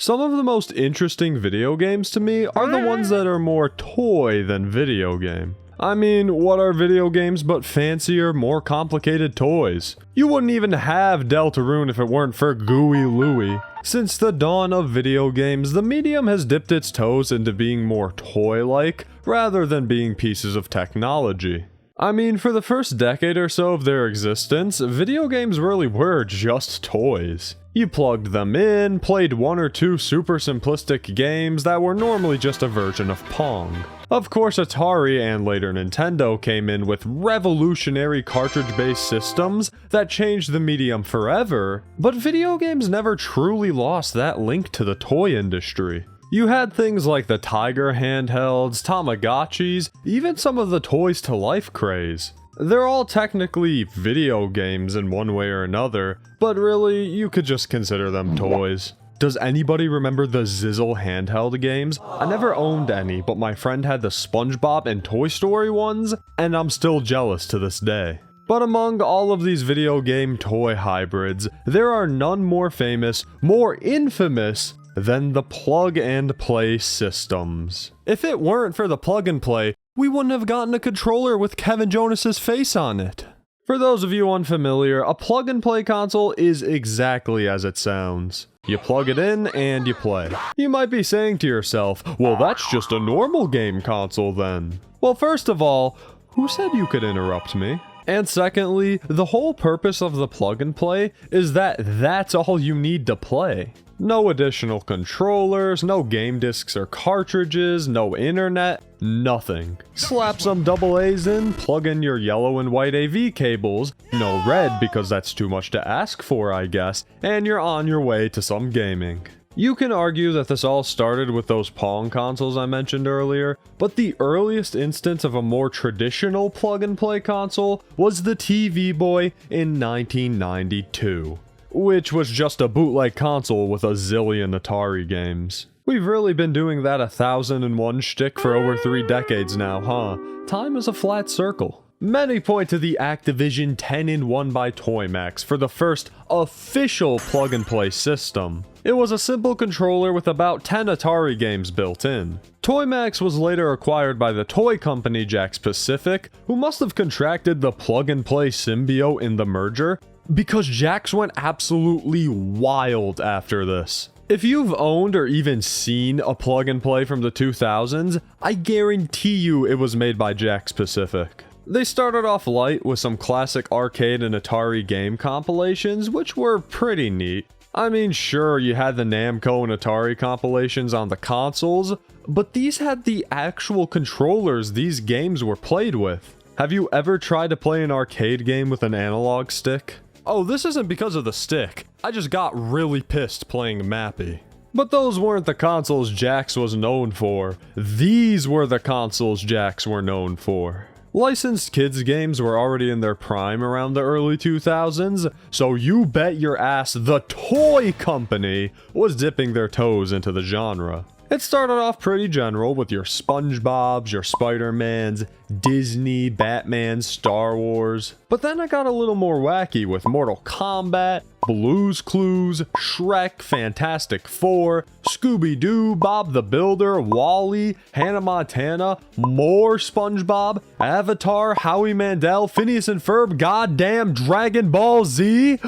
Some of the most interesting video games to me are the ones that are more toy than video game. I mean, what are video games but fancier, more complicated toys? You wouldn't even have Deltarune if it weren't for Gooey Louie. Since the dawn of video games, the medium has dipped its toes into being more toy-like, rather than being pieces of technology. I mean, for the first decade or so of their existence, video games really were just toys. You plugged them in, played one or two super simplistic games that were normally just a version of Pong. Of course, Atari and later Nintendo came in with revolutionary cartridge-based systems that changed the medium forever, but video games never truly lost that link to the toy industry. You had things like the Tiger handhelds, Tamagotchis, even some of the Toys to Life craze. They're all technically video games in one way or another, but really, you could just consider them toys. Does anybody remember the Zizzle handheld games? I never owned any, but my friend had the Spongebob and Toy Story ones, and I'm still jealous to this day. But among all of these video game toy hybrids, there are none more famous, more infamous, than the plug-and-play systems. If it weren't for the plug-and-play, we wouldn't have gotten a controller with Kevin Jonas's face on it. For those of you unfamiliar, a plug-and-play console is exactly as it sounds. You plug it in and you play. You might be saying to yourself, well, that's just a normal game console then. Well, first of all, who said you could interrupt me? And secondly, the whole purpose of the plug-and-play is that that's all you need to play. No additional controllers, no game discs or cartridges, no internet, nothing. Slap some AA's in, plug in your yellow and white AV cables, no red because that's too much to ask for, I guess, and you're on your way to some gaming. You can argue that this all started with those Pong consoles I mentioned earlier, but the earliest instance of a more traditional plug-and-play console was the TV Boy in 1992. Which was just a bootleg console with a zillion Atari games. We've really been doing that 1001 shtick for over 3 decades now, huh? Time is a flat circle. Many point to the Activision 10-in-1 by Toymax for the first official plug-and-play system. It was a simple controller with about 10 Atari games built in. Toymax was later acquired by the toy company Jakks Pacific, who must have contracted the plug-and-play symbiote in the merger, because Jakks went absolutely wild after this. If you've owned or even seen a plug-and-play from the 2000s, I guarantee you it was made by Jakks Pacific. They started off light with some classic arcade and Atari game compilations, which were pretty neat. I mean, sure, you had the Namco and Atari compilations on the consoles, but these had the actual controllers these games were played with. Have you ever tried to play an arcade game with an analog stick? Oh, this isn't because of the stick. I just got really pissed playing Mappy. But those weren't the consoles Jakks was known for. These were the consoles Jakks were known for. Licensed kids games were already in their prime around the early 2000s, so you bet your ass the toy company was dipping their toes into the genre. It started off pretty general with your SpongeBobs, your Spider-Mans, Disney, Batman, Star Wars. But then it got a little more wacky with Mortal Kombat, Blue's Clues, Shrek, Fantastic Four, Scooby-Doo, Bob the Builder, Wall-E, Hannah Montana, more SpongeBob, Avatar, Howie Mandel, Phineas and Ferb, goddamn Dragon Ball Z.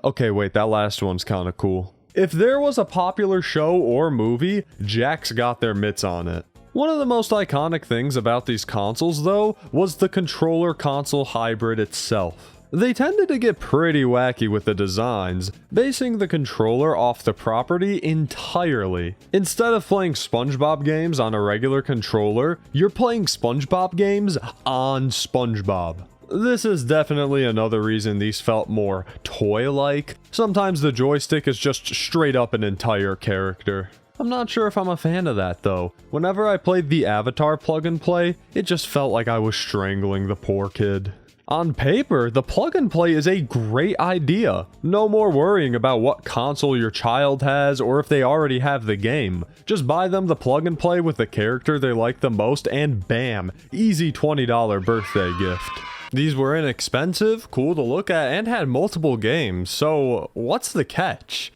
Okay, wait, that last one's kinda cool. If there was a popular show or movie, Jakks got their mitts on it. One of the most iconic things about these consoles, though, was the controller-console hybrid itself. They tended to get pretty wacky with the designs, basing the controller off the property entirely. Instead of playing SpongeBob games on a regular controller, you're playing SpongeBob games on SpongeBob. This is definitely another reason these felt more toy-like. Sometimes the joystick is just straight up an entire character. I'm not sure if I'm a fan of that though. Whenever I played the Avatar plug-and-play, it just felt like I was strangling the poor kid. On paper, the plug-and-play is a great idea. No more worrying about what console your child has or if they already have the game. Just buy them the plug-and-play with the character they like the most and bam, easy $20 birthday gift. These were inexpensive, cool to look at, and had multiple games, so what's the catch?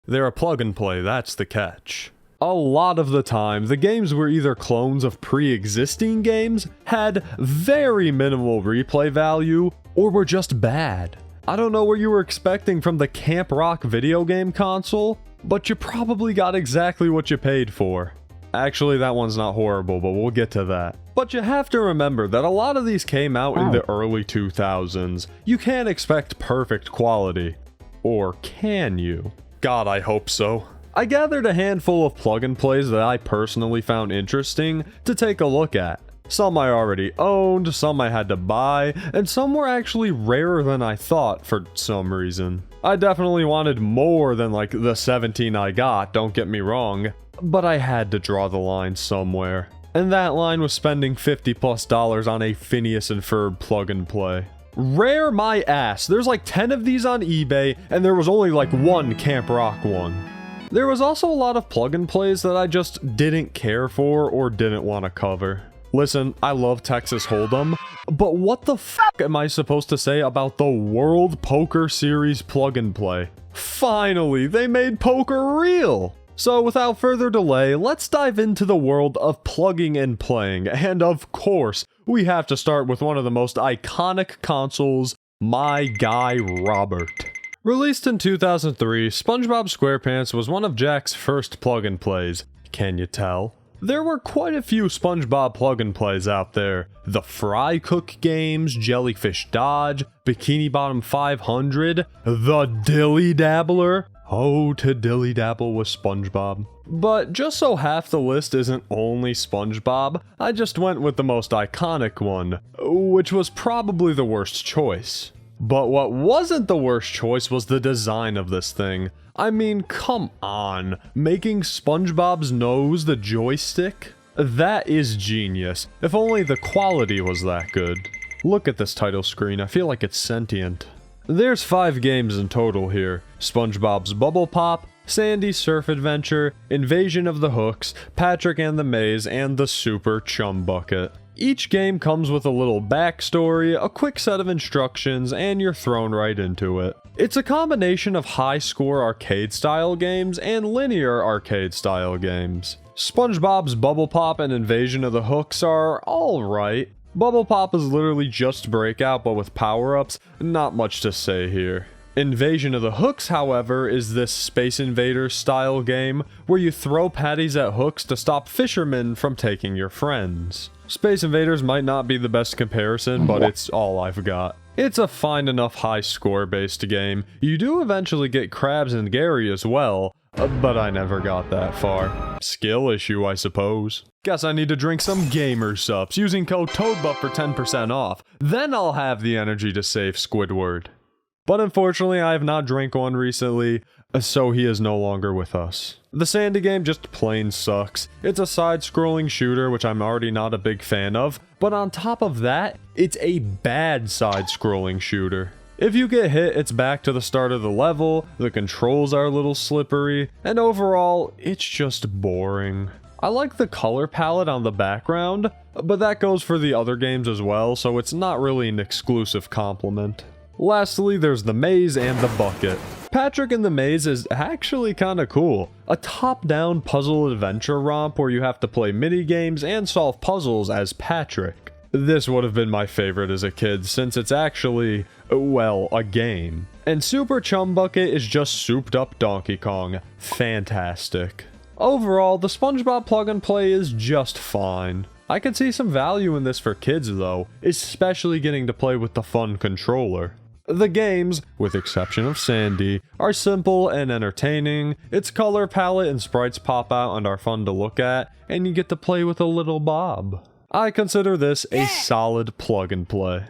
They're a plug and play, that's the catch. A lot of the time, the games were either clones of pre-existing games, had very minimal replay value, or were just bad. I don't know what you were expecting from the Camp Rock video game console, but you probably got exactly what you paid for. Actually, that one's not horrible, but we'll get to that. But you have to remember that a lot of these came out in the early 2000s. You can't expect perfect quality. Or can you? God, I hope so. I gathered a handful of plug and plays that I personally found interesting to take a look at. Some I already owned, some I had to buy, and some were actually rarer than I thought for some reason. I definitely wanted more than like the 17 I got, don't get me wrong, but I had to draw the line somewhere. And that line was spending $50+ on a Phineas and Ferb plug and play. Rare my ass, there's like 10 of these on eBay, and there was only like one Camp Rock one. There was also a lot of plug and plays that I just didn't care for or didn't want to cover. Listen, I love Texas Hold'em, but what the fuck am I supposed to say about the World Poker Series plug and play? Finally, they made poker real! So without further delay, let's dive into the world of plugging and playing, and of course, we have to start with one of the most iconic consoles, my guy Robert. Released in 2003, SpongeBob SquarePants was one of Jack's first plug and plays. Can you tell? There were quite a few SpongeBob plug and plays out there. The Fry Cook games, Jellyfish Dodge, Bikini Bottom 500, the Dilly Dabbler. Oh, to dilly dabble with SpongeBob. But just so half the list isn't only SpongeBob, I just went with the most iconic one, which was probably the worst choice. But what wasn't the worst choice was the design of this thing. I mean, come on, making SpongeBob's nose the joystick? That is genius, if only the quality was that good. Look at this title screen, I feel like it's sentient. There's 5 games in total here. SpongeBob's Bubble Pop, Sandy's Surf Adventure, Invasion of the Hooks, Patrick and the Maze, and the Super Chum Bucket. Each game comes with a little backstory, a quick set of instructions, and you're thrown right into it. It's a combination of high-score arcade-style games and linear arcade-style games. SpongeBob's Bubble Pop and Invasion of the Hooks are alright. Bubble Pop is literally just Breakout but with power-ups, not much to say here. Invasion of the Hooks, however, is this Space Invaders style game where you throw patties at hooks to stop fishermen from taking your friends. Space Invaders might not be the best comparison, but it's all I've got. It's a fine enough high score based game. You do eventually get Krabs and Gary as well, but I never got that far. Skill issue, I suppose. Guess I need to drink some gamer subs using code ToadBup for 10% off. Then I'll have the energy to save Squidward. But unfortunately, I have not drank one recently, so he is no longer with us. The Sandy game just plain sucks. It's a side-scrolling shooter, which I'm already not a big fan of, but on top of that, it's a bad side-scrolling shooter. If you get hit, it's back to the start of the level, the controls are a little slippery, and overall, it's just boring. I like the color palette on the background, but that goes for the other games as well, so it's not really an exclusive compliment. Lastly, there's the Maze and the Bucket. Patrick and the Maze is actually kinda cool. A top-down puzzle adventure romp where you have to play mini-games and solve puzzles as Patrick. This would have been my favorite as a kid since it's actually, well, a game. And Super Chum Bucket is just souped-up Donkey Kong. Fantastic. Overall, the SpongeBob plug and play is just fine. I could see some value in this for kids though, especially getting to play with the fun controller. The games, with exception of Sandy, are simple and entertaining, its color palette and sprites pop out and are fun to look at, and you get to play with a little Bob. I consider this a solid plug and play.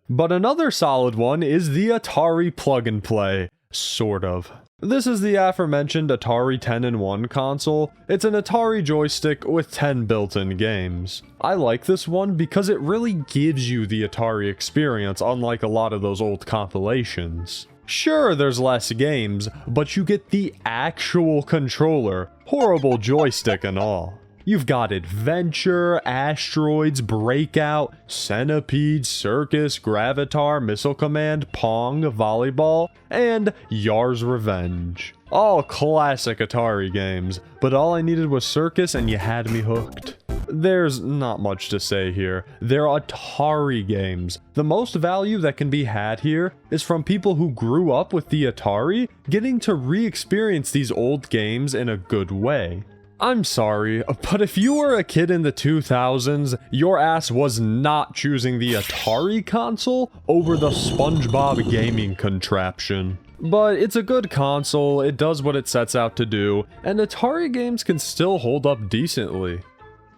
But another solid one is the Atari plug and play. Sort of. This is the aforementioned Atari 10-in-1 console. It's an Atari joystick with 10 built-in games. I like this one because it really gives you the Atari experience, unlike a lot of those old compilations. Sure, there's less games, but you get the actual controller, horrible joystick and all. You've got Adventure, Asteroids, Breakout, Centipede, Circus, Gravatar, Missile Command, Pong, Volleyball, and Yar's Revenge. All classic Atari games, but all I needed was Circus and you had me hooked. There's not much to say here. They're Atari games. The most value that can be had here is from people who grew up with the Atari getting to re-experience these old games in a good way. I'm sorry, but if you were a kid in the 2000s, your ass was not choosing the Atari console over the Spongebob gaming contraption. But it's a good console, it does what it sets out to do, and Atari games can still hold up decently.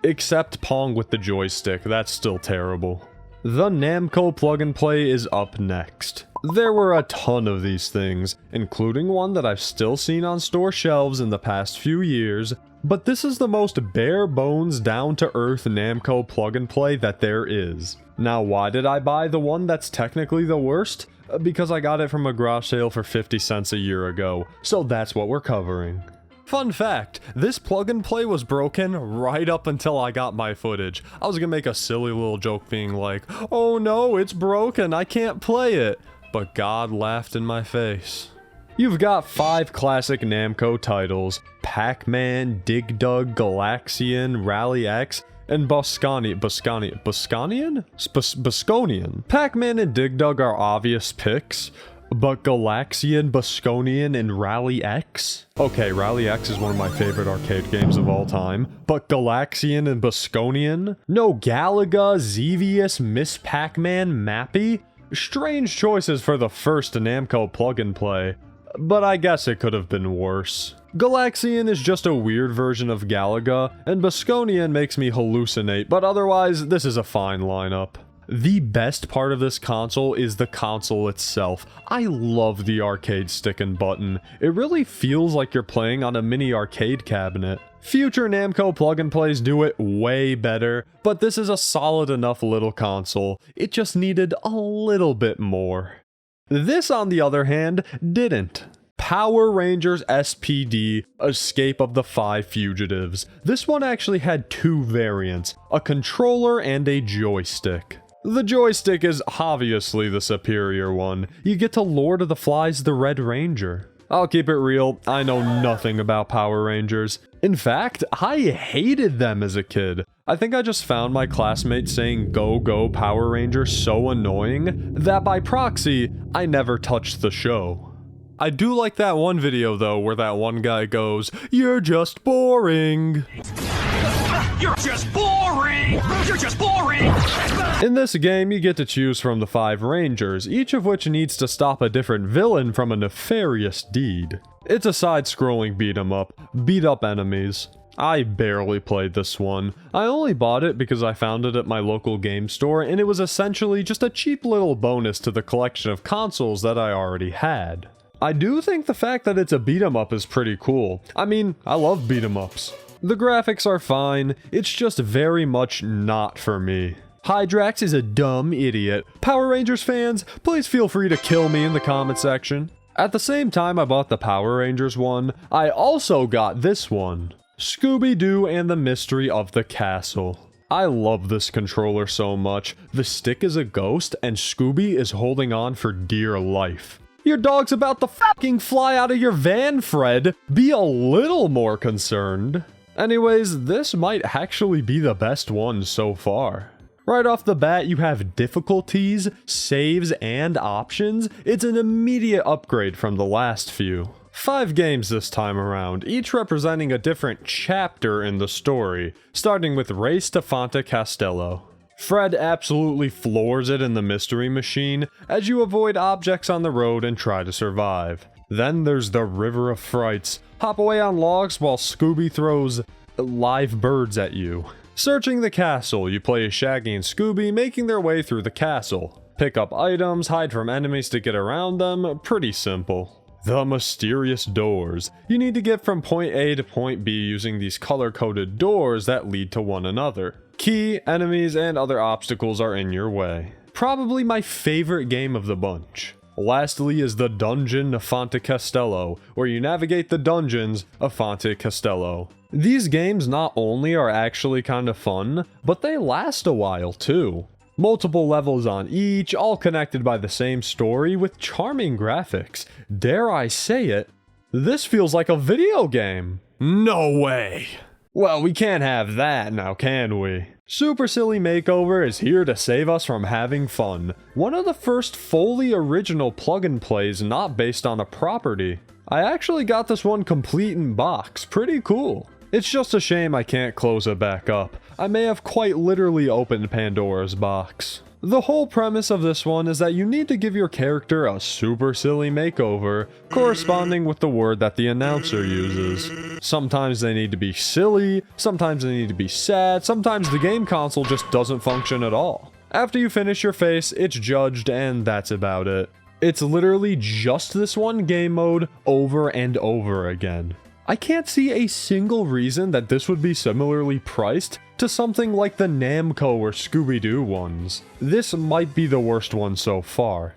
Except Pong with the joystick, that's still terrible. The Namco plug and play is up next. There were a ton of these things, including one that I've still seen on store shelves in the past few years, but this is the most bare bones down-to-earth Namco plug and play that there is. Now, why did I buy the one that's technically the worst? Because I got it from a garage sale for 50 cents a year ago, so that's what we're covering. Fun fact, this plug and play was broken right up until I got my footage. I was gonna make a silly little joke being like, oh no, it's broken, I can't play it. But God laughed in my face. You've got 5 classic Namco titles, Pac-Man, Dig Dug, Galaxian, Rally X, and Bosconian? Pac-Man and Dig Dug are obvious picks, but Galaxian, Bosconian, and Rally X? Okay, Rally X is one of my favorite arcade games of all time, but Galaxian and Bosconian? No Galaga, Xevious, Miss Pac-Man, Mappy? Strange choices for the first Namco plug and play, but I guess it could have been worse. Galaxian is just a weird version of Galaga, and Bosconian makes me hallucinate, but otherwise, this is a fine lineup. The best part of this console is the console itself. I love the arcade stick and button. It really feels like you're playing on a mini arcade cabinet. Future Namco plug and plays do it way better, but this is a solid enough little console. It just needed a little bit more. This, on the other hand, didn't. Power Rangers SPD, Escape of the 5 Fugitives. This one actually had 2 variants, a controller and a joystick. The joystick is obviously the superior one. You get to Lord of the Flies the Red Ranger. I'll keep it real, I know nothing about Power Rangers. In fact, I hated them as a kid. I think I just found my classmates saying "Go Go Power Rangers" so annoying that by proxy, I never touched the show. I do like that one video though where that one guy goes, "You're just boring." You're just boring! You're just boring! In this game, you get to choose from the 5 Rangers, each of which needs to stop a different villain from a nefarious deed. It's a side-scrolling beat-em-up, beat up enemies. I barely played this one. I only bought it because I found it at my local game store, and it was essentially just a cheap little bonus to the collection of consoles that I already had. I do think the fact that it's a beat-em-up is pretty cool. I mean, I love beat-em-ups. The graphics are fine, it's just very much not for me. Hydrax is a dumb idiot. Power Rangers fans, please feel free to kill me in the comment section. At the same time I bought the Power Rangers one, I also got this one. Scooby-Doo and the Mystery of the Castle. I love this controller so much. The stick is a ghost and Scooby is holding on for dear life. Your dog's about to fucking fly out of your van, Fred. Be a little more concerned. Anyways, this might actually be the best one so far. Right off the bat, you have difficulties, saves, and options. It's an immediate upgrade from the last few. 5 games this time around, each representing a different chapter in the story, starting with Race to Fonte Castello. Fred absolutely floors it in the Mystery Machine as you avoid objects on the road and try to survive. Then there's the River of Frights. Hop away on logs while Scooby throws live birds at you. Searching the castle, you play as Shaggy and Scooby making their way through the castle. Pick up items, hide from enemies to get around them, pretty simple. The Mysterious Doors. You need to get from point A to point B using these color-coded doors that lead to one another. Key, enemies, and other obstacles are in your way. Probably my favorite game of the bunch. Lastly is the Dungeon Fonte Castello, where you navigate the dungeons of Fonte Castello. These games not only are actually kind of fun, but they last a while too. Multiple levels on each, all connected by the same story with charming graphics. Dare I say it, this feels like a video game. No way! Well, we can't have that now, can we? Super Silly Makeover is here to save us from having fun. One of the first fully original plug-and-plays not based on a property. I actually got this one complete in box, pretty cool. It's just a shame I can't close it back up. I may have quite literally opened Pandora's box. The whole premise of this one is that you need to give your character a super silly makeover, corresponding with the word that the announcer uses. Sometimes they need to be silly, sometimes they need to be sad, sometimes the game console just doesn't function at all. After you finish your face, it's judged, and that's about it. It's literally just this one game mode over and over again. I can't see a single reason that this would be similarly priced to something like the Namco or Scooby-Doo ones. This might be the worst one so far.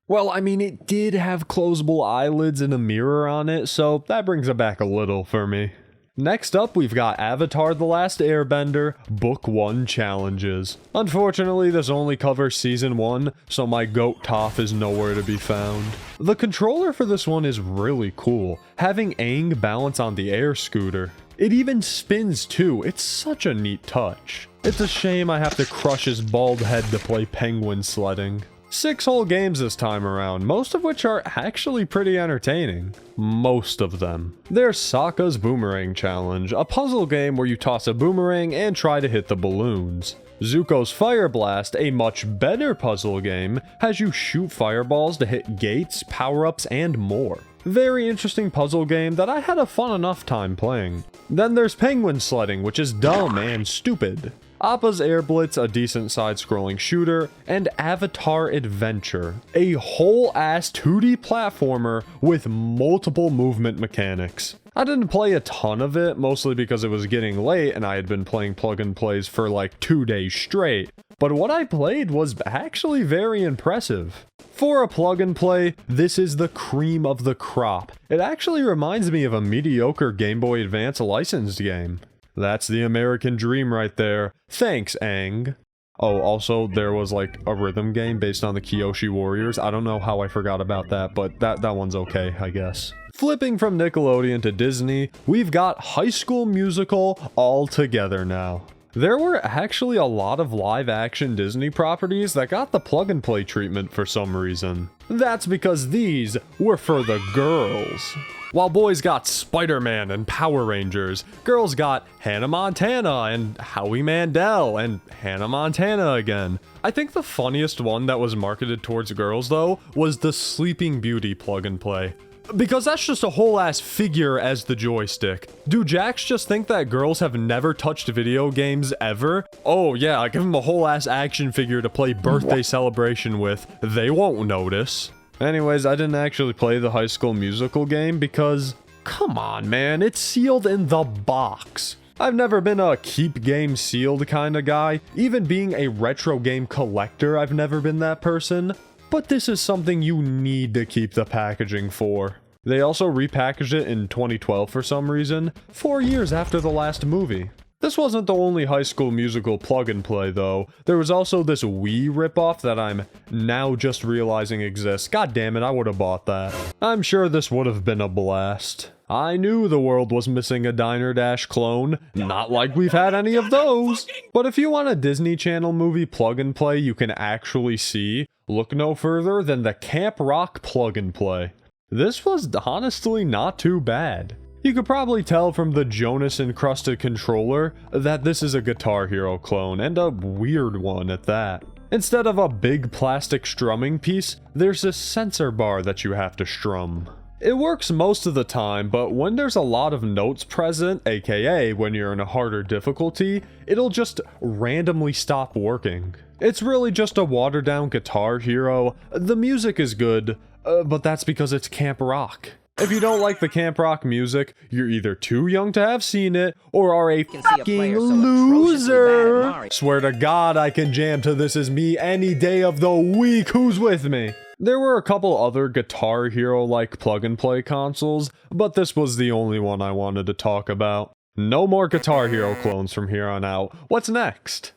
Well, I mean, it did have closable eyelids and a mirror on it, so that brings it back a little for me. Next up, we've got Avatar: The Last Airbender Book 1 Challenges. Unfortunately, this only covers Season 1, so my goat Toph is nowhere to be found. The controller for this one is really cool, having Aang balance on the air scooter. It even spins too, it's such a neat touch. It's a shame I have to crush his bald head to play penguin sledding. 6 whole games this time around, most of which are actually pretty entertaining. Most of them. There's Sokka's Boomerang Challenge, a puzzle game where you toss a boomerang and try to hit the balloons. Zuko's Fire Blast, a much better puzzle game, has you shoot fireballs to hit gates, power-ups, and more. Very interesting puzzle game that I had a fun enough time playing. Then there's Penguin Sledding, which is dumb and stupid. Appa's Air Blitz, a decent side-scrolling shooter, and Avatar Adventure, a whole-ass 2D platformer with multiple movement mechanics. I didn't play a ton of it, mostly because it was getting late and I had been playing plug-and-plays for like 2 days straight, but what I played was actually very impressive. For a plug-and-play, this is the cream of the crop. It actually reminds me of a mediocre Game Boy Advance licensed game. That's the American dream right there. Thanks, Aang. Oh, also, there was like a rhythm game based on the Kyoshi Warriors. I don't know how I forgot about that, but that one's okay, I guess. Flipping from Nickelodeon to Disney, we've got High School Musical all together now. There were actually a lot of live-action Disney properties that got the plug-and-play treatment for some reason. That's because these were for the girls. While boys got Spider-Man and Power Rangers, girls got Hannah Montana and Howie Mandel and Hannah Montana again. I think the funniest one that was marketed towards girls, though, was the Sleeping Beauty plug-and-play. Because that's just a whole ass figure as the joystick. Do jacks just think that girls have never touched video games ever? Oh yeah, I give them a whole ass action figure to play Birthday Celebration with. They won't notice. Anyways, I didn't actually play the High School Musical game because, come on man, it's sealed in the box. I've never been a keep game sealed kind of guy. Even being a retro game collector, I've never been that person. But this is something you need to keep the packaging for. They also repackaged it in 2012 for some reason, 4 years after the last movie. This wasn't the only High School Musical plug-and-play though. There was also this Wii ripoff that I'm now just realizing exists. God damn it, I would have bought that. I'm sure this would have been a blast. I knew the world was missing a Diner Dash clone. Not like we've had any of those. But if you want a Disney Channel movie plug-and-play you can actually see, look no further than the Camp Rock plug-and-play. This was honestly not too bad. You could probably tell from the Jonas-encrusted controller that this is a Guitar Hero clone, and a weird one at that. Instead of a big plastic strumming piece, there's a sensor bar that you have to strum. It works most of the time, but when there's a lot of notes present, aka when you're in a harder difficulty, it'll just randomly stop working. It's really just a watered down Guitar Hero. The music is good, but that's because it's Camp Rock. If you don't like the Camp Rock music, you're either too young to have seen it, or are a fucking loser. Swear to God I can jam to This Is Me any day of the week. Who's with me? There were a couple other Guitar Hero-like plug-and-play consoles, but this was the only one I wanted to talk about. No more Guitar Hero clones from here on out. What's next?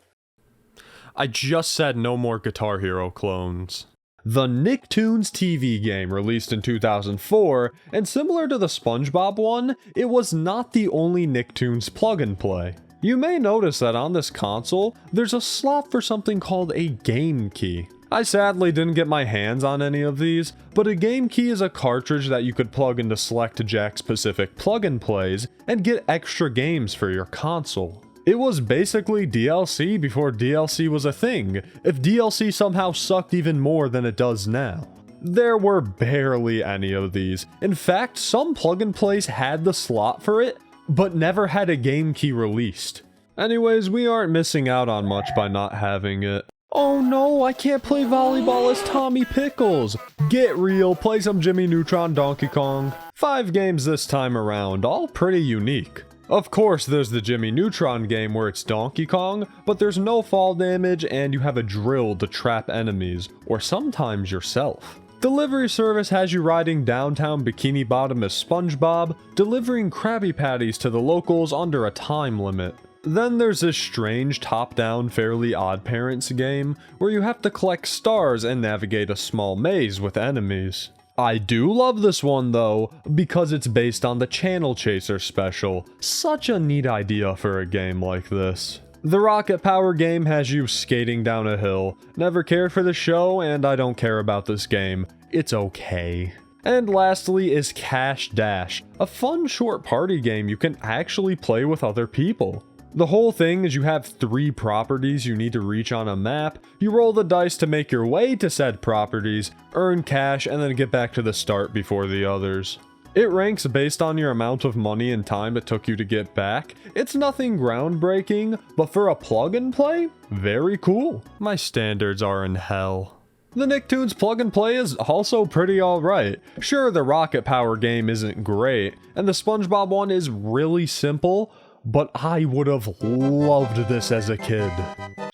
I just said no more Guitar Hero clones. The Nicktoons TV game released in 2004, and similar to the Spongebob one, it was not the only Nicktoons plug-and-play. You may notice that on this console, there's a slot for something called a game key. I sadly didn't get my hands on any of these, but a game key is a cartridge that you could plug into select Jack-specific plug-and-plays and get extra games for your console. It was basically DLC before DLC was a thing, if DLC somehow sucked even more than it does now. There were barely any of these. In fact, some plug-and-plays had the slot for it, but never had a game key released. Anyways, we aren't missing out on much by not having it. Oh no, I can't play volleyball as Tommy Pickles! Get real, play some Jimmy Neutron Donkey Kong. 5 games this time around, all pretty unique. Of course, there's the Jimmy Neutron game where it's Donkey Kong, but there's no fall damage and you have a drill to trap enemies, or sometimes yourself. Delivery service has you riding downtown Bikini Bottom as Spongebob, delivering Krabby Patties to the locals under a time limit. Then there's this strange top-down Fairly Odd Parents game, where you have to collect stars and navigate a small maze with enemies. I do love this one though, because it's based on the Channel Chaser special. Such a neat idea for a game like this. The Rocket Power game has you skating down a hill. Never cared for the show, and I don't care about this game. It's okay. And lastly is Cash Dash, a fun short party game you can actually play with other people. The whole thing is you have 3 properties you need to reach on a map, you roll the dice to make your way to said properties, earn cash, and then get back to the start before the others. It ranks based on your amount of money and time it took you to get back. It's nothing groundbreaking, but for a plug and play, very cool. My standards are in hell. The Nicktoons plug and play is also pretty alright. Sure, the Rocket Power game isn't great, and the Spongebob one is really simple, but I would have loved this as a kid.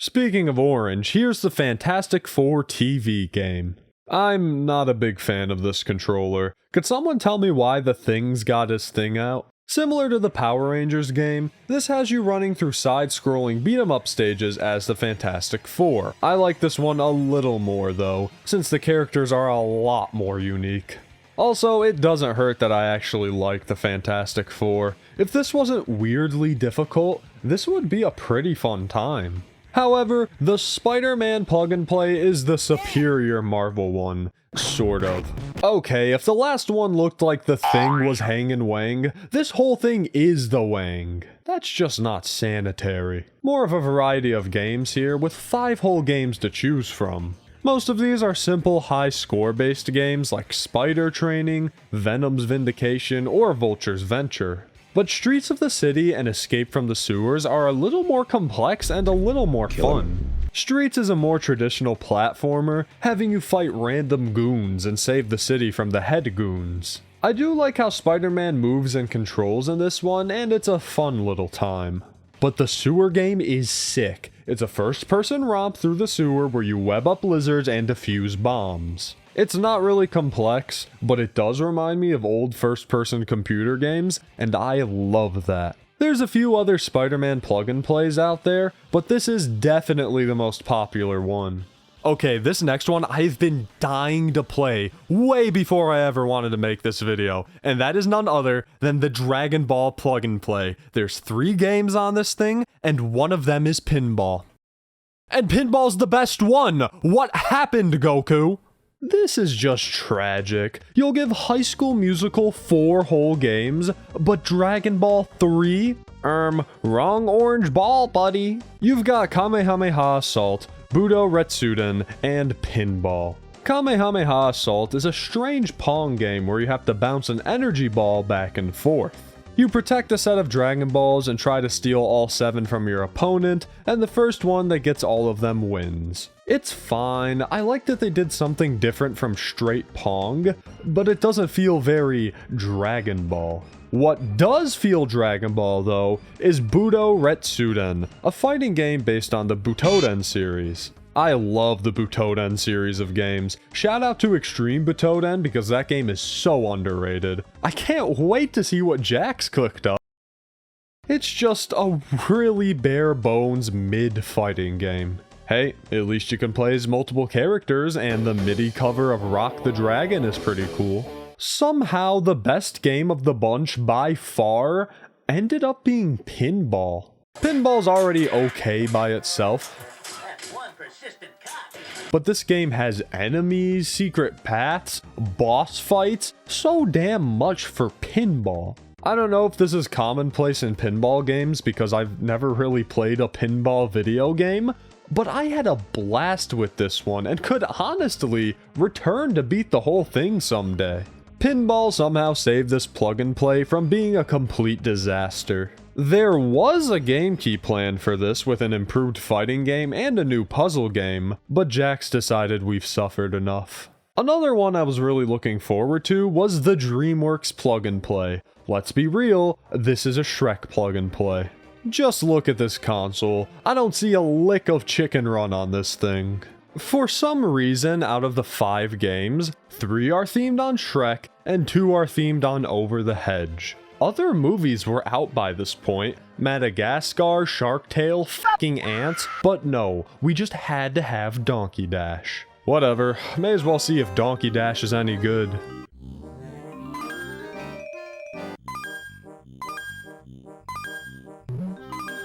Speaking of orange, here's the Fantastic Four TV game. I'm not a big fan of this controller. Could someone tell me why the Thing's got his thing out? Similar to the Power Rangers game, this has you running through side-scrolling beat-em-up stages as the Fantastic Four. I like this one a little more though, since the characters are a lot more unique. Also, it doesn't hurt that I actually like the Fantastic Four. If this wasn't weirdly difficult, this would be a pretty fun time. However, the Spider-Man plug-and-play is the superior Marvel one. Sort of. Okay, if the last one looked like the Thing was hangin' Wang, this whole thing is the Wang. That's just not sanitary. More of a variety of games here, with 5 whole games to choose from. Most of these are simple high-score based games like Spider Training, Venom's Vindication, or Vulture's Venture. But Streets of the City and Escape from the Sewers are a little more complex and a little more fun. Streets is a more traditional platformer, having you fight random goons and save the city from the head goons. I do like how Spider-Man moves and controls in this one, and it's a fun little time. But the sewer game is sick. It's a first-person romp through the sewer where you web up lizards and defuse bombs. It's not really complex, but it does remind me of old first-person computer games, and I love that. There's a few other Spider-Man plug-and-plays out there, but this is definitely the most popular one. Okay, this next one I've been dying to play way before I ever wanted to make this video, and that is none other than the Dragon Ball plug-and-play. There's 3 games on this thing, and one of them is pinball. And pinball's the best one! What happened, Goku? This is just tragic. You'll give High School Musical 4 whole games, but Dragon Ball 3? Wrong orange ball, buddy. You've got Kamehameha Assault, Budo Retsuden, and Pinball. Kamehameha Assault is a strange Pong game where you have to bounce an energy ball back and forth. You protect a set of Dragon Balls and try to steal all 7 from your opponent, and the first one that gets all of them wins. It's fine. I like that they did something different from straight Pong, but it doesn't feel very Dragon Ball. What does feel Dragon Ball, though, is Budo Retsuden, a fighting game based on the Butoden series. I love the Butoden series of games. Shout out to Extreme Butoden because that game is so underrated. I can't wait to see what Jax cooked up. It's just a really bare bones mid-fighting game. Hey, at least you can play as multiple characters, and the MIDI cover of Rock the Dragon is pretty cool. Somehow, the best game of the bunch by far ended up being Pinball. Pinball's already okay by itself, but this game has enemies, secret paths, boss fights, so damn much for Pinball. I don't know if this is commonplace in pinball games because I've never really played a pinball video game, but I had a blast with this one and could honestly return to beat the whole thing someday. Pinball somehow saved this plug and play from being a complete disaster. There was a game key plan for this with an improved fighting game and a new puzzle game, but Jax decided we've suffered enough. Another one I was really looking forward to was the DreamWorks plug and play. Let's be real, this is a Shrek plug and play. Just look at this console. I don't see a lick of Chicken Run on this thing. For some reason, out of the 5 games, 3 are themed on Shrek and 2 are themed on Over the Hedge. Other movies were out by this point, Madagascar, Shark Tale, fucking ants, but no, we just had to have Donkey Dash. Whatever, may as well see if Donkey Dash is any good.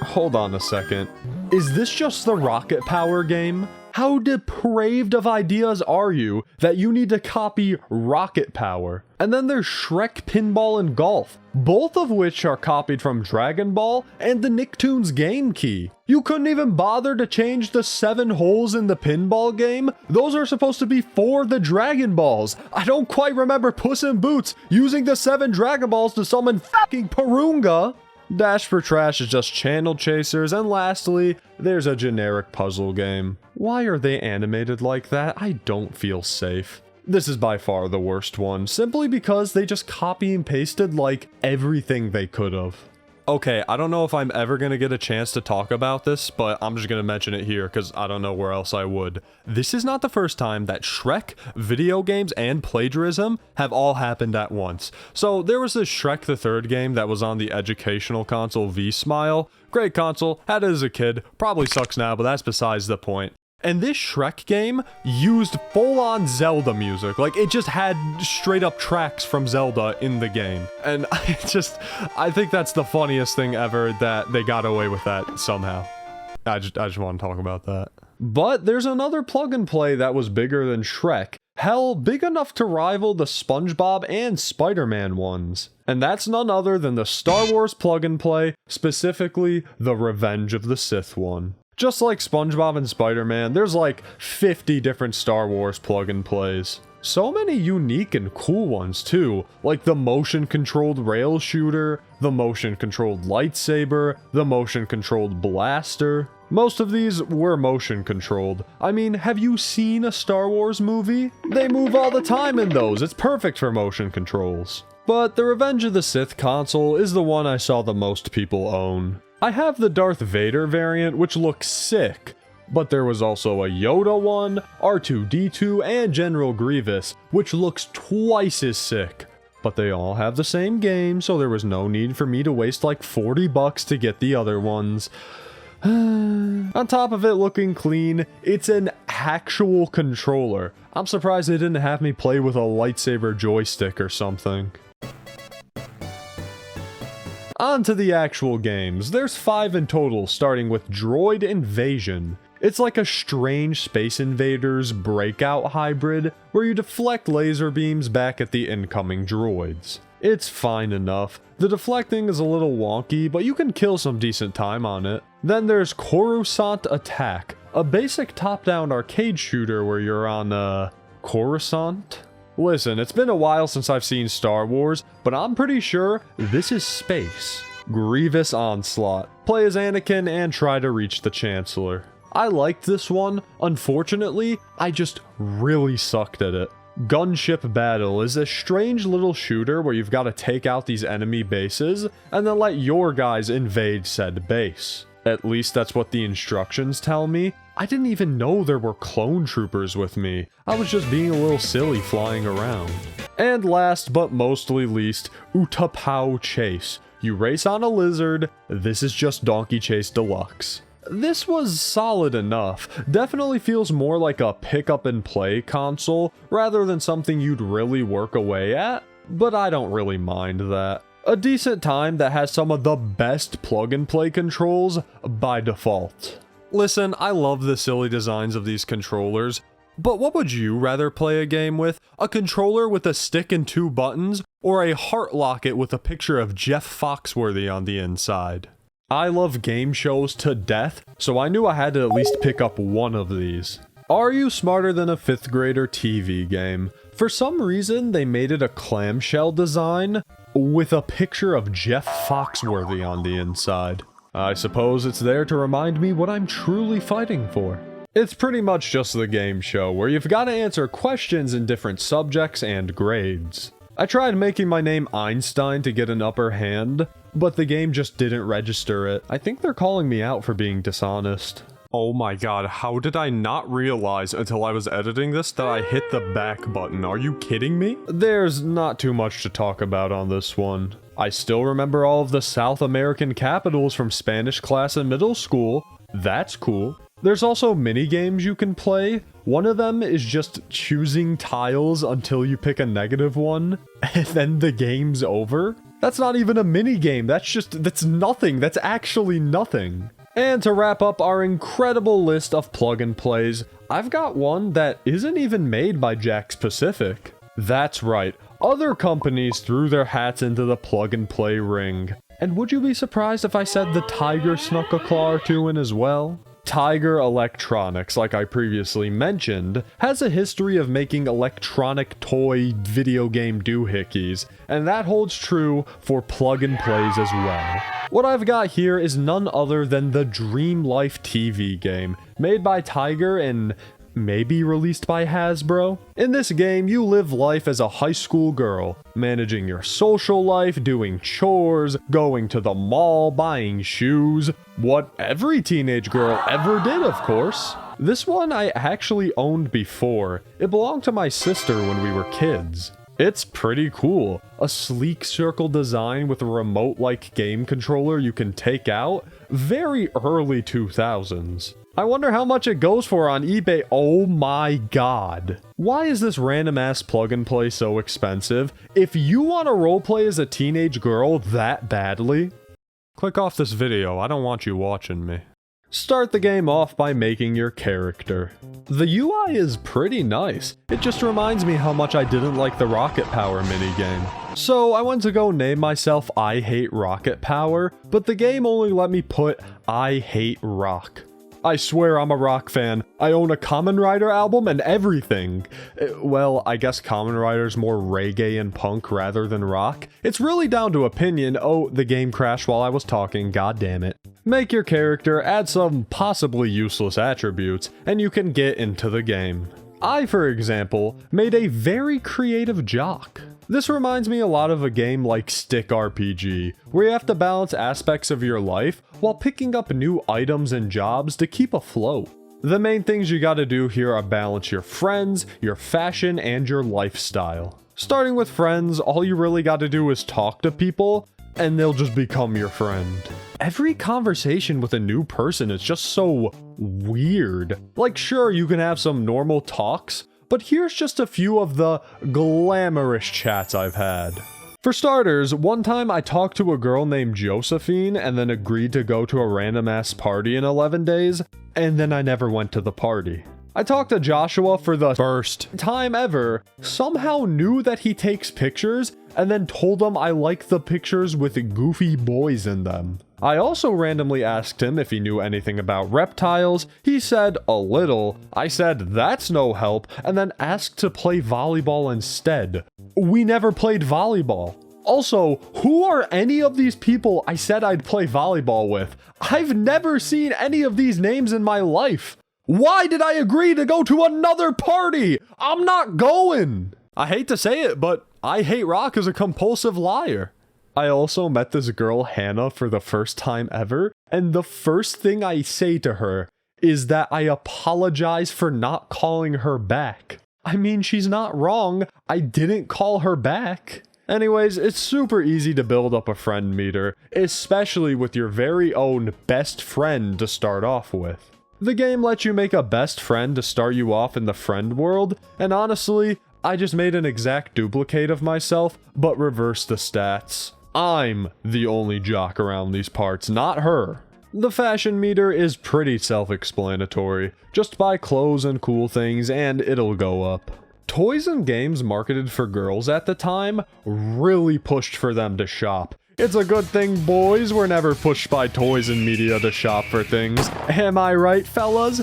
Hold on a second. Is this just the Rocket Power game? How depraved of ideas are you that you need to copy Rocket Power? And then there's Shrek Pinball and Golf, both of which are copied from Dragon Ball and the Nicktoons game key. You couldn't even bother to change the 7 holes in the pinball game? Those are supposed to be for the Dragon Balls. I don't quite remember Puss in Boots using the 7 Dragon Balls to summon fucking Purunga. Dash for Trash is just channel chasers, and lastly, there's a generic puzzle game. Why are they animated like that? I don't feel safe. This is by far the worst one, simply because they just copy and pasted like everything they could have. Okay, I don't know if I'm ever gonna get a chance to talk about this, but I'm just gonna mention it here because I don't know where else I would. This is not the first time that Shrek, video games, and plagiarism have all happened at once. So there was this Shrek the Third game that was on the educational console V-Smile. Great console, had it as a kid, probably sucks now, but that's besides the point. And this Shrek game used full-on Zelda music. Like, it just had straight-up tracks from Zelda in the game. And I think that's the funniest thing ever that they got away with that somehow. I just want to talk about that. But there's another plug-and-play that was bigger than Shrek. Hell, big enough to rival the Spongebob and Spider-Man ones. And that's none other than the Star Wars plug-and-play, specifically the Revenge of the Sith one. Just like SpongeBob and Spider-Man, there's like 50 different Star Wars plug-and-plays. So many unique and cool ones too, like the motion-controlled rail shooter, the motion-controlled lightsaber, the motion-controlled blaster. Most of these were motion-controlled. I mean, have you seen a Star Wars movie? They move all the time in those, it's perfect for motion controls. But the Revenge of the Sith console is the one I saw the most people own. I have the Darth Vader variant, which looks sick, but there was also a Yoda one, R2-D2, and General Grievous, which looks twice as sick. But they all have the same game, so there was no need for me to waste like $40 to get the other ones. On top of it looking clean, it's an actual controller. I'm surprised they didn't have me play with a lightsaber joystick or something. On to the actual games. There's 5 in total, starting with Droid Invasion. It's like a strange Space Invaders breakout hybrid, where you deflect laser beams back at the incoming droids. It's fine enough. The deflecting is a little wonky, but you can kill some decent time on it. Then there's Coruscant Attack, a basic top-down arcade shooter where you're on, Coruscant? Listen, it's been a while since I've seen Star Wars, but I'm pretty sure this is space. Grievous Onslaught. Play as Anakin and try to reach the Chancellor. I liked this one. Unfortunately, I just really sucked at it. Gunship Battle is a strange little shooter where you've got to take out these enemy bases and then let your guys invade said base. At least that's what the instructions tell me. I didn't even know there were clone troopers with me. I was just being a little silly flying around. And last but mostly least, Utapau Chase. You race on a lizard. This is just Donkey Chase Deluxe. This was solid enough. Definitely feels more like a pick up and play console rather than something you'd really work away at, but I don't really mind that. A decent time that has some of the best plug and play controls by default. Listen, I love the silly designs of these controllers, but what would you rather play a game with? A controller with a stick and 2 buttons, or a heart locket with a picture of Jeff Foxworthy on the inside? I love game shows to death, so I knew I had to at least pick up one of these. Are you smarter than a 5th grader TV game? For some reason, they made it a clamshell design with a picture of Jeff Foxworthy on the inside. I suppose it's there to remind me what I'm truly fighting for. It's pretty much just the game show where you've got to answer questions in different subjects and grades. I tried making my name Einstein to get an upper hand, but the game just didn't register it. I think they're calling me out for being dishonest. Oh my god, how did I not realize until I was editing this that I hit the back button? Are you kidding me? There's not too much to talk about on this one. I still remember all of the South American capitals from Spanish class in middle school. That's cool. There's also mini games you can play. One of them is just choosing tiles until you pick a negative one, and then the game's over. That's not even a mini game. That's nothing. That's actually nothing. And to wrap up our incredible list of plug and plays, I've got one that isn't even made by Jack's Pacific. That's right. Other companies threw their hats into the plug and play ring. And would you be surprised if I said the Tiger snuck a claw or two in as well? Tiger Electronics, like I previously mentioned, has a history of making electronic toy video game doohickeys, and that holds true for plug and plays as well. What I've got here is none other than the Dream Life TV game, made by Tiger and maybe released by Hasbro. In this game, you live life as a high school girl, managing your social life, doing chores, going to the mall, buying shoes, what every teenage girl ever did, of course. This one I actually owned before. It belonged to my sister when we were kids. It's pretty cool. A sleek circle design with a remote-like game controller you can take out. Very early 2000s. I wonder how much it goes for on eBay. Oh my god. Why is this random ass plug and play so expensive? If you want to roleplay as a teenage girl that badly, click off this video. I don't want you watching me. Start the game off by making your character. The UI is pretty nice. It just reminds me how much I didn't like the Rocket Power minigame. So I went to go name myself I Hate Rocket Power, but the game only let me put I Hate Rock. I swear I'm a rock fan. I own a Kamen Rider album and everything. Well, I guess Kamen Rider's more reggae and punk rather than rock. It's really down to opinion. Oh, the game crashed while I was talking, god damn it. Make your character, add some possibly useless attributes, and you can get into the game. I, for example, made a very creative jock. This reminds me a lot of a game like Stick RPG, where you have to balance aspects of your life while picking up new items and jobs to keep afloat. The main things you gotta do here are balance your friends, your fashion, and your lifestyle. Starting with friends, all you really gotta do is talk to people, and they'll just become your friend. Every conversation with a new person is just so weird. Like, sure, you can have some normal talks, but here's just a few of the glamorous chats I've had. For starters, one time I talked to a girl named Josephine and then agreed to go to a random ass party in 11 days, and then I never went to the party. I talked to Joshua for the first time ever, somehow knew that he takes pictures, and then told him I like the pictures with goofy boys in them. I also randomly asked him if he knew anything about reptiles. He said a little. I said that's no help, and then asked to play volleyball instead. We never played volleyball. Also, who are any of these people I said I'd play volleyball with? I've never seen any of these names in my life. Why did I agree to go to another party? I'm not going. I hate to say it, but I Hate Rock is a compulsive liar. I also met this girl, Hannah, for the first time ever, and the first thing I say to her is that I apologize for not calling her back. I mean, she's not wrong. I didn't call her back. Anyways, it's super easy to build up a friend meter, especially with your very own best friend to start off with. The game lets you make a best friend to start you off in the friend world, and honestly, I just made an exact duplicate of myself, but reversed the stats. I'm the only jock around these parts, not her. The fashion meter is pretty self-explanatory. Just buy clothes and cool things and it'll go up. Toys and games marketed for girls at the time really pushed for them to shop. It's a good thing boys were never pushed by toys and media to shop for things. Am I right, fellas?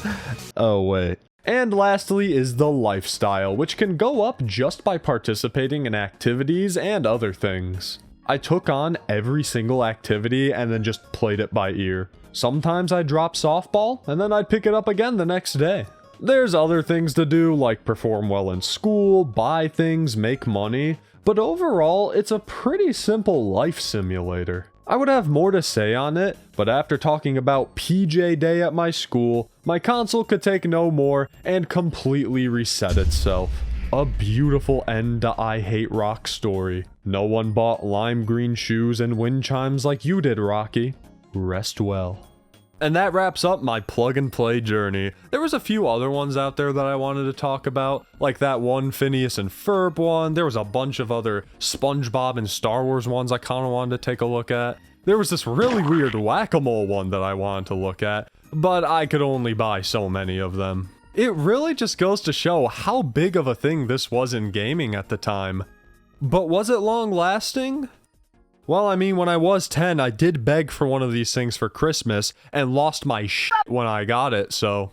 Oh, wait. And lastly is the lifestyle, which can go up just by participating in activities and other things. I took on every single activity and then just played it by ear. Sometimes I'd drop softball, and then I'd pick it up again the next day. There's other things to do, like perform well in school, buy things, make money, but overall, it's a pretty simple life simulator. I would have more to say on it, but after talking about PJ Day at my school, my console could take no more and completely reset itself. A beautiful end to I Hate Rock story. No one bought lime green shoes and wind chimes like you did, Rocky. Rest well. And that wraps up my plug and play journey. There was a few other ones out there that I wanted to talk about, like that one Phineas and Ferb one. There was a bunch of other Spongebob and Star Wars ones I kind of wanted to take a look at. There was this really weird whack-a-mole one that I wanted to look at, but I could only buy so many of them. It really just goes to show how big of a thing this was in gaming at the time. But was it long lasting? Well, I mean, when I was 10, I did beg for one of these things for Christmas and lost my shit when I got it, so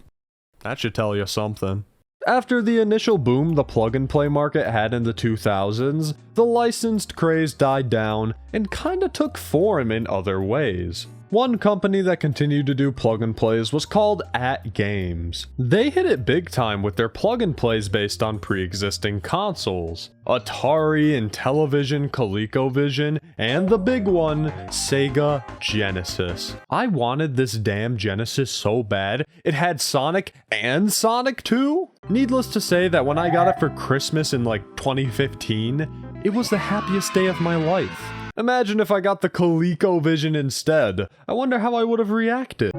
that should tell you something. After the initial boom the plug-and-play market had in the 2000s, the licensed craze died down and kinda took form in other ways. One company that continued to do plug-and-plays was called At Games. They hit it big time with their plug-and-plays based on pre-existing consoles. Atari, Intellivision, ColecoVision, and the big one, Sega Genesis. I wanted this damn Genesis so bad, it had Sonic and Sonic 2? Needless to say that when I got it for Christmas in like 2015, it was the happiest day of my life. Imagine if I got the ColecoVision instead. I wonder how I would have reacted.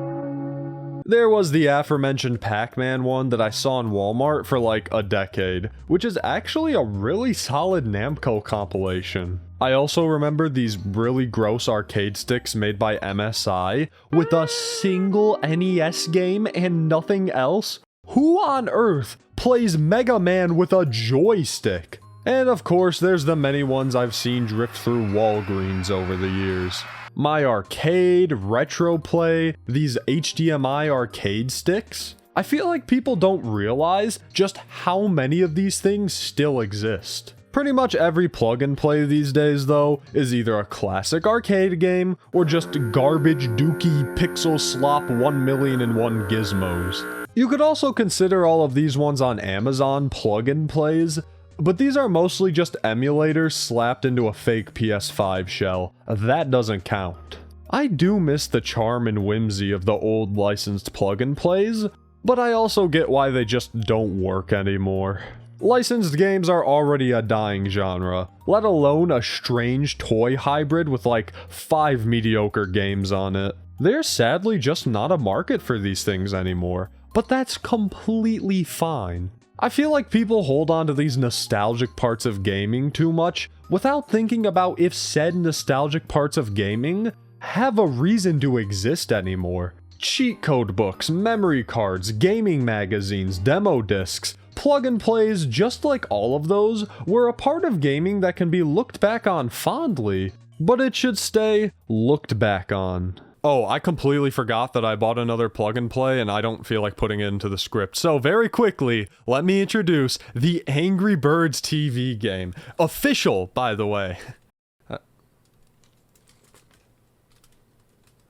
There was the aforementioned Pac-Man one that I saw in Walmart for like a decade, which is actually a really solid Namco compilation. I also remember these really gross arcade sticks made by MSI with a single NES game and nothing else. Who on earth plays Mega Man with a joystick? And of course, there's the many ones I've seen drift through Walgreens over the years. My Arcade, Retroplay, these HDMI arcade sticks. I feel like people don't realize just how many of these things still exist. Pretty much every plug and play these days, though, is either a classic arcade game or just garbage dookie pixel slop 1,000,001 gizmos. You could also consider all of these ones on Amazon plug and plays, but these are mostly just emulators slapped into a fake PS5 shell. That doesn't count. I do miss the charm and whimsy of the old licensed plug and plays, but I also get why they just don't work anymore. Licensed games are already a dying genre, let alone a strange toy hybrid with like 5 mediocre games on it. There's sadly just not a market for these things anymore, but that's completely fine. I feel like people hold on to these nostalgic parts of gaming too much without thinking about if said nostalgic parts of gaming have a reason to exist anymore. Cheat code books, memory cards, gaming magazines, demo discs, plug and plays, just like all of those, were a part of gaming that can be looked back on fondly, but it should stay looked back on. Oh, I completely forgot that I bought another plug and play and I don't feel like putting it into the script. So very quickly, let me introduce the Angry Birds TV game. Official, by the way.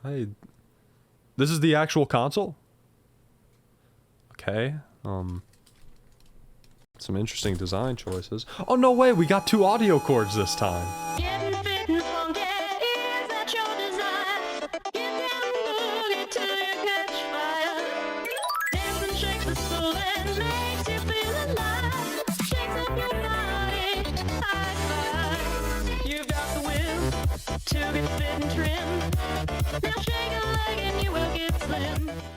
Hey, this is the actual console? Okay, some interesting design choices. Oh, no way, we got 2 audio cords this time. cool and makes you feel alive. Shakes up your body, high five. You've got the will to get fit and trim. Now shake a leg and you will get slim.